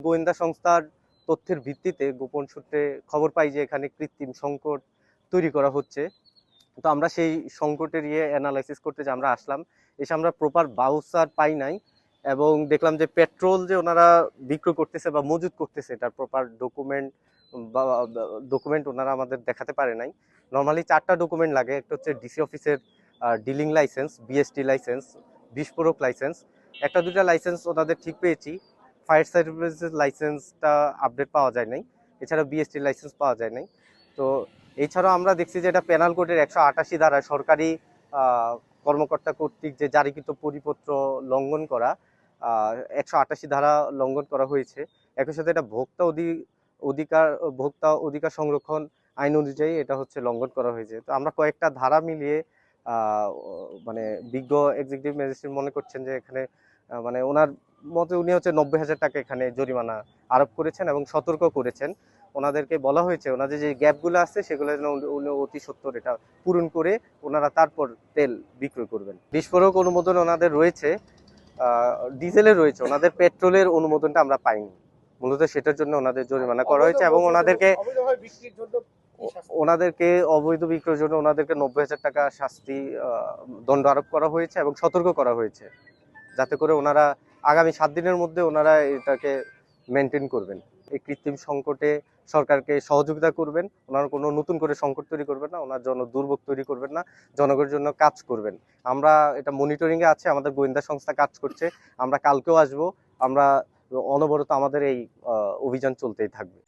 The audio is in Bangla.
গোয়েন্দা সংস্থার তথ্যের ভিত্তিতে গোপন সূত্রে খবর পাই যে এখানে কৃত্রিম সংকট তৈরি করা হচ্ছে। তো আমরা সেই সংকটের অ্যানালাইসিস করতে যে আমরা আসলাম, এসে আমরা প্রপার বাউচার পাই নাই, এবং দেখলাম যে পেট্রোল যে ওনারা বিক্রয় করতেছে বা মজুত করতেছে এটার প্রপার বা ডকুমেন্ট ওনারা আমাদের দেখাতে পারে নাই। নর্মালি 4টা ডকুমেন্ট লাগে, একটা হচ্ছে ডিসি অফিসের ডিলিং লাইসেন্স, বিএসটি লাইসেন্স, বিস্ফোরক লাইসেন্স, একটা দুটা লাইসেন্স ওনাদের ঠিক পেয়েছি। ফায়ার সার্ভিসের লাইসেন্সটা আপডেট পাওয়া যায় নাই, এছাড়া বিএসটি লাইসেন্স পাওয়া যায় নাই। তো এছাড়াও আমরা দেখছি যে এটা পেনাল কোডের 188 ধারা সরকারি কর্মকর্তা কর্তৃক যে জারিকৃত পরিপত্র লঙ্ঘন করা, 188 ধারা লঙ্ঘন করা হয়েছে। একই সাথে এটা ভোক্তা অধিকার সংরক্ষণ আইন অনুযায়ী এটা হচ্ছে লঙ্ঘন করা হয়েছে। তো আমরা কয়েকটা ধারা মিলিয়ে মানে বিজ্ঞ এক্সিকিউটিভ ম্যাজিস্ট্রেট মনে করছেন যে এখানে মানে ওনার মতে উনি হচ্ছে 90,000 টাকা এখানে জরিমানা আরোপ করেছেন এবং সতর্ক করেছেন। ওনাদেরকে বলা হয়েছে ওনাদের যে গ্যাপগুলো আছে সেগুলো যেন উনি অতি সত্বর এটা পূরণ করে ওনারা তারপর তেল বিক্রয় করবেন। বিস্ফোরক অনুমোদন ওনাদের রয়েছে, ডিজেলের রয়েছে, ওনাদের পেট্রোলের অনুমোদনটা আমরা পাইনি। মূলত সেটার জন্য ওনাদের জরিমানা করা হয়েছে এবং ওনাদেরকে অবৈধ বিক্রয়ের জন্য ওনাদেরকে 90,000 টাকা শাস্তি দণ্ড আরোপ করা হয়েছে এবং সতর্ক করা হয়েছে, যাতে করে ওনারা আগামী 7 দিনের মধ্যে ওনারা এটাকে মেনটেন করবেন। এই কৃত্রিম সংকটে সরকারকে সহযোগিতা করবেন, ওনারা কোনো নতুন করে সংকট তৈরি করবেন না, ওনার জন্য দুর্ভোগ তৈরি করবেন না, জনগণের জন্য কাজ করবেন। আমরা এটা মনিটরিংয়ে আছে, আমাদের গোয়েন্দা সংস্থা কাজ করছে, আমরা কালকেও আসবো, আমরা অনবরত আমাদের এই অভিযান চলতেই থাকবে।